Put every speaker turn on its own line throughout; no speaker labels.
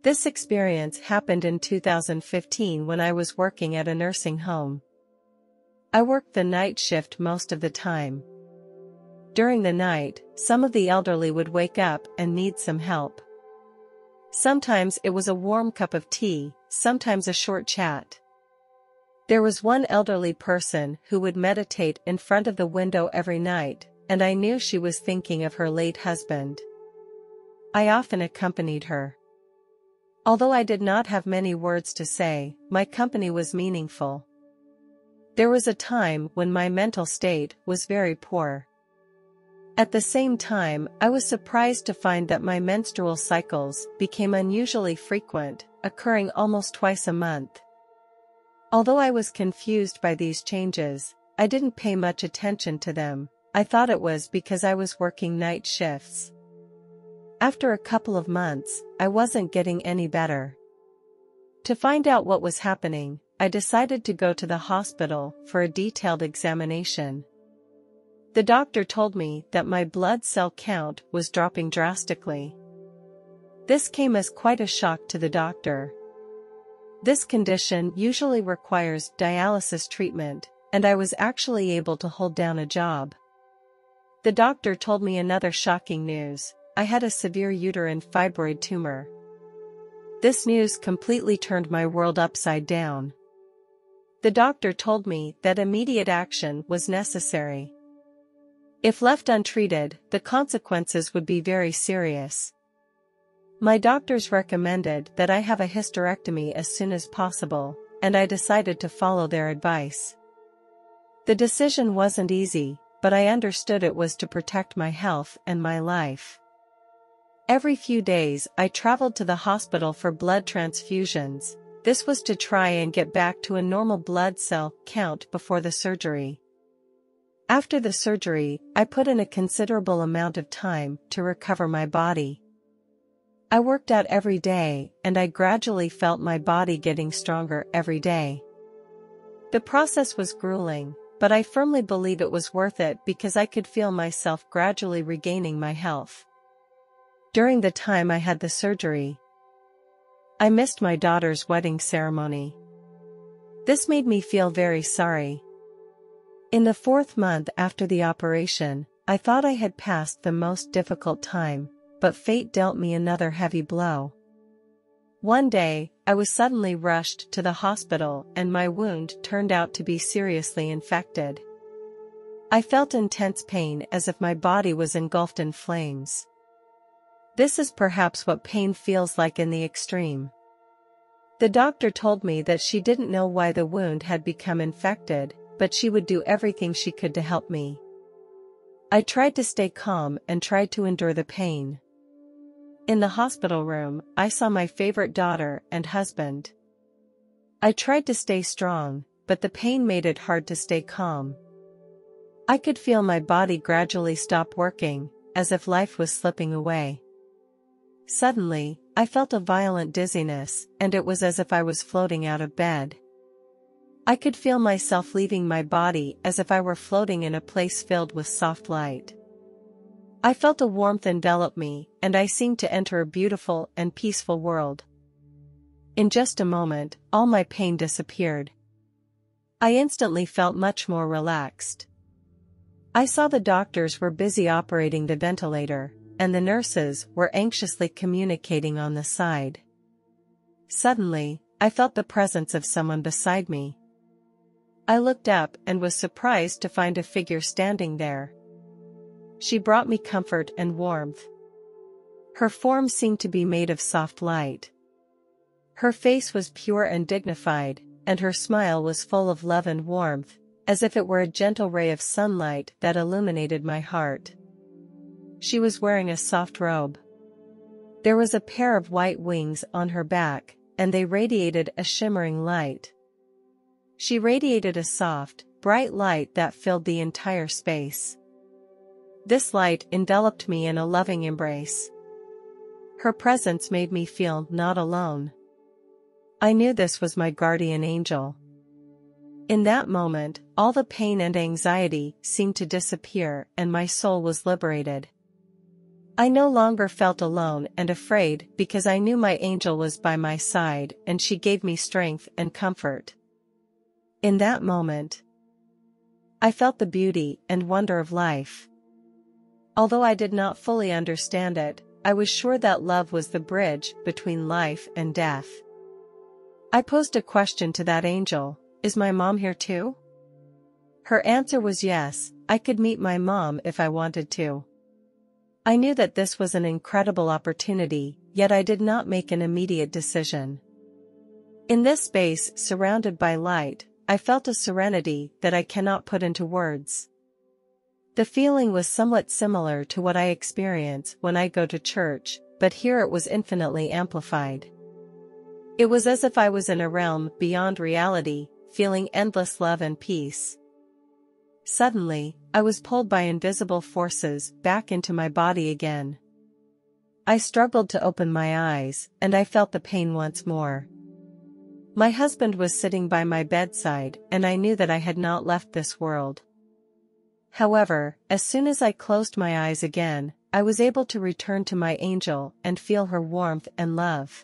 This experience happened in 2015 when I was working at a nursing home. I worked the night shift most of the time. During the night, some of the elderly would wake up and need some help. Sometimes it was a warm cup of tea, sometimes a short chat. There was one elderly person who would meditate in front of the window every night, and I knew she was thinking of her late husband. I often accompanied her. Although I did not have many words to say, my company was meaningful. There was a time when my mental state was very poor. At the same time, I was surprised to find that my menstrual cycles became unusually frequent, occurring almost twice a month. Although I was confused by these changes, I didn't pay much attention to them. I thought it was because I was working night shifts. After a couple of months, I wasn't getting any better. To find out what was happening, I decided to go to the hospital for a detailed examination. The doctor told me that my blood cell count was dropping drastically. This came as quite a shock to the doctor. This condition usually requires dialysis treatment, and I was actually able to hold down a job. The doctor told me another shocking news. I had a severe uterine fibroid tumor. This news completely turned my world upside down. The doctor told me that immediate action was necessary. If left untreated, the consequences would be very serious. My doctors recommended that I have a hysterectomy as soon as possible, and I decided to follow their advice. The decision wasn't easy, but I understood it was to protect my health and my life. Every few days I traveled to the hospital for blood transfusions. This was to try and get back to a normal blood cell count before the surgery. After the surgery, I put in a considerable amount of time to recover my body. I worked out every day, and I gradually felt my body getting stronger every day. The process was grueling, but I firmly believe it was worth it because I could feel myself gradually regaining my health. During the time I had the surgery, I missed my daughter's wedding ceremony. This made me feel very sorry. In the 4th month after the operation, I thought I had passed the most difficult time, but fate dealt me another heavy blow. One day, I was suddenly rushed to the hospital and my wound turned out to be seriously infected. I felt intense pain as if my body was engulfed in flames. This is perhaps what pain feels like in the extreme. The doctor told me that she didn't know why the wound had become infected, but she would do everything she could to help me. I tried to stay calm and tried to endure the pain. In the hospital room, I saw my favorite daughter and husband. I tried to stay strong, but the pain made it hard to stay calm. I could feel my body gradually stop working, as if life was slipping away. Suddenly, I felt a violent dizziness, and it was as if I was floating out of bed. I could feel myself leaving my body as if I were floating in a place filled with soft light. I felt a warmth envelop me, and I seemed to enter a beautiful and peaceful world. In just a moment, all my pain disappeared. I instantly felt much more relaxed. I saw the doctors were busy operating the ventilator, and the nurses were anxiously communicating on the side. Suddenly, I felt the presence of someone beside me. I looked up and was surprised to find a figure standing there. She brought me comfort and warmth. Her form seemed to be made of soft light. Her face was pure and dignified, and her smile was full of love and warmth, as if it were a gentle ray of sunlight that illuminated my heart. She was wearing a soft robe. There was a pair of white wings on her back, and they radiated a shimmering light. She radiated a soft, bright light that filled the entire space. This light enveloped me in a loving embrace. Her presence made me feel not alone. I knew this was my guardian angel. In that moment, all the pain and anxiety seemed to disappear and my soul was liberated. I no longer felt alone and afraid because I knew my angel was by my side and she gave me strength and comfort. In that moment, I felt the beauty and wonder of life. Although I did not fully understand it, I was sure that love was the bridge between life and death. I posed a question to that angel: "Is my mom here too?" Her answer was yes, I could meet my mom if I wanted to. I knew that this was an incredible opportunity, yet I did not make an immediate decision. In this space, surrounded by light, I felt a serenity that I cannot put into words. The feeling was somewhat similar to what I experience when I go to church, but here it was infinitely amplified. It was as if I was in a realm beyond reality, feeling endless love and peace. Suddenly, I was pulled by invisible forces back into my body again. I struggled to open my eyes, and I felt the pain once more. My husband was sitting by my bedside, and I knew that I had not left this world. However, as soon as I closed my eyes again, I was able to return to my angel and feel her warmth and love.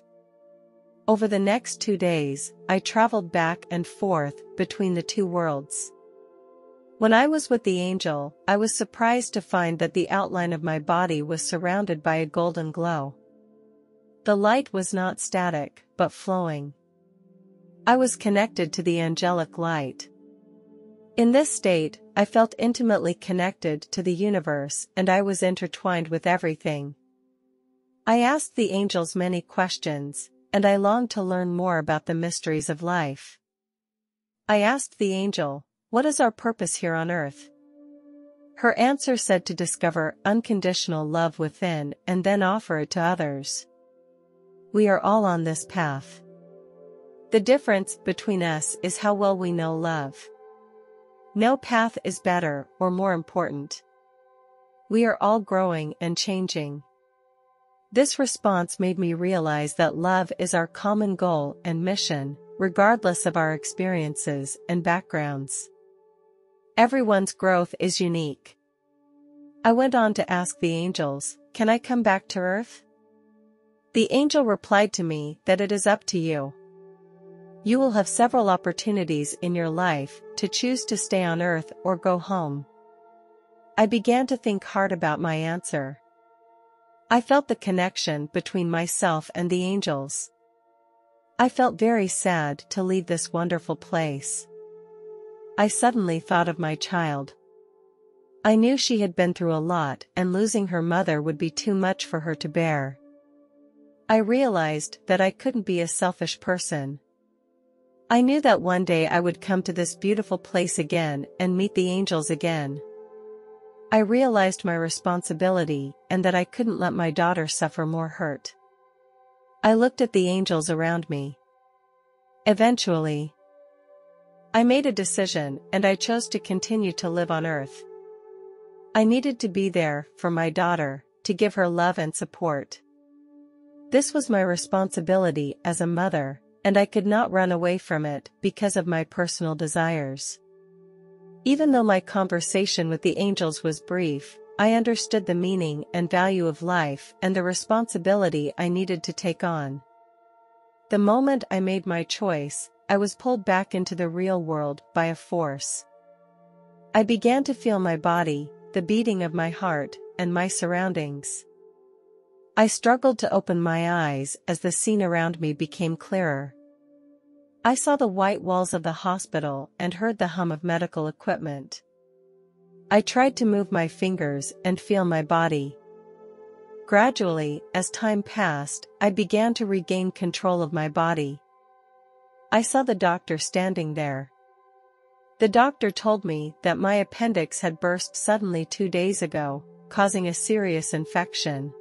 Over the next 2 days, I traveled back and forth between the two worlds. When I was with the angel, I was surprised to find that the outline of my body was surrounded by a golden glow. The light was not static, but flowing. I was connected to the angelic light. In this state, I felt intimately connected to the universe, and I was intertwined with everything. I asked the angels many questions, and I longed to learn more about the mysteries of life. I asked the angel, "What is our purpose here on earth?" Her answer said to discover unconditional love within and then offer it to others. We are all on this path. The difference between us is how well we know love. No path is better or more important. We are all growing and changing. This response made me realize that love is our common goal and mission, regardless of our experiences and backgrounds. Everyone's growth is unique. I went on to ask the angels, "Can I come back to Earth?" The angel replied to me that it is up to you. You will have several opportunities in your life to choose to stay on Earth or go home. I began to think hard about my answer. I felt the connection between myself and the angels. I felt very sad to leave this wonderful place. I suddenly thought of my child. I knew she had been through a lot and losing her mother would be too much for her to bear. I realized that I couldn't be a selfish person. I knew that one day I would come to this beautiful place again and meet the angels again. I realized my responsibility and that I couldn't let my daughter suffer more hurt. I looked at the angels around me. Eventually, I made a decision and I chose to continue to live on Earth. I needed to be there for my daughter, to give her love and support. This was my responsibility as a mother, and I could not run away from it because of my personal desires. Even though my conversation with the angels was brief, I understood the meaning and value of life and the responsibility I needed to take on. The moment I made my choice, I was pulled back into the real world by a force. I began to feel my body, the beating of my heart, and my surroundings. I struggled to open my eyes as the scene around me became clearer. I saw the white walls of the hospital and heard the hum of medical equipment. I tried to move my fingers and feel my body. Gradually, as time passed, I began to regain control of my body. I saw the doctor standing there. The doctor told me that my appendix had burst suddenly 2 days ago, causing a serious infection.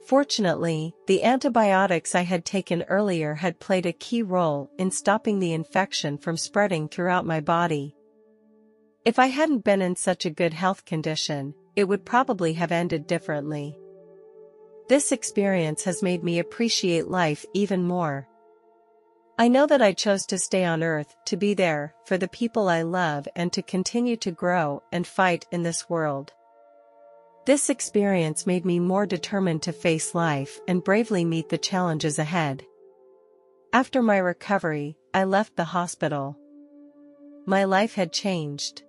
Fortunately, the antibiotics I had taken earlier had played a key role in stopping the infection from spreading throughout my body. If I hadn't been in such a good health condition, it would probably have ended differently. This experience has made me appreciate life even more. I know that I chose to stay on Earth to be there for the people I love and to continue to grow and fight in this world. This experience made me more determined to face life and bravely meet the challenges ahead. After my recovery, I left the hospital. My life had changed.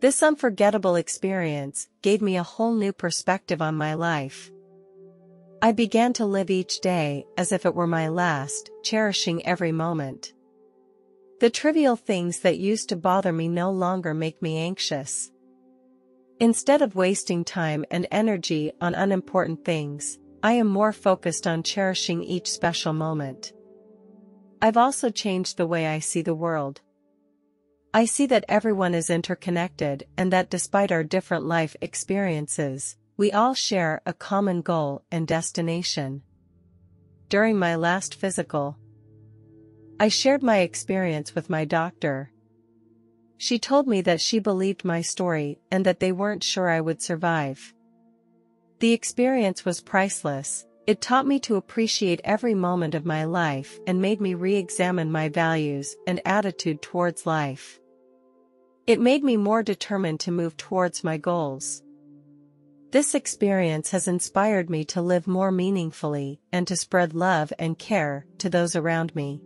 This unforgettable experience gave me a whole new perspective on my life. I began to live each day as if it were my last, cherishing every moment. The trivial things that used to bother me no longer make me anxious. Instead of wasting time and energy on unimportant things, I am more focused on cherishing each special moment. I've also changed the way I see the world. I see that everyone is interconnected and that despite our different life experiences, we all share a common goal and destination. During my last physical, I shared my experience with my doctor. She told me that she believed my story and that they weren't sure I would survive. The experience was priceless. It taught me to appreciate every moment of my life and made me re-examine my values and attitude towards life. It made me more determined to move towards my goals. This experience has inspired me to live more meaningfully and to spread love and care to those around me.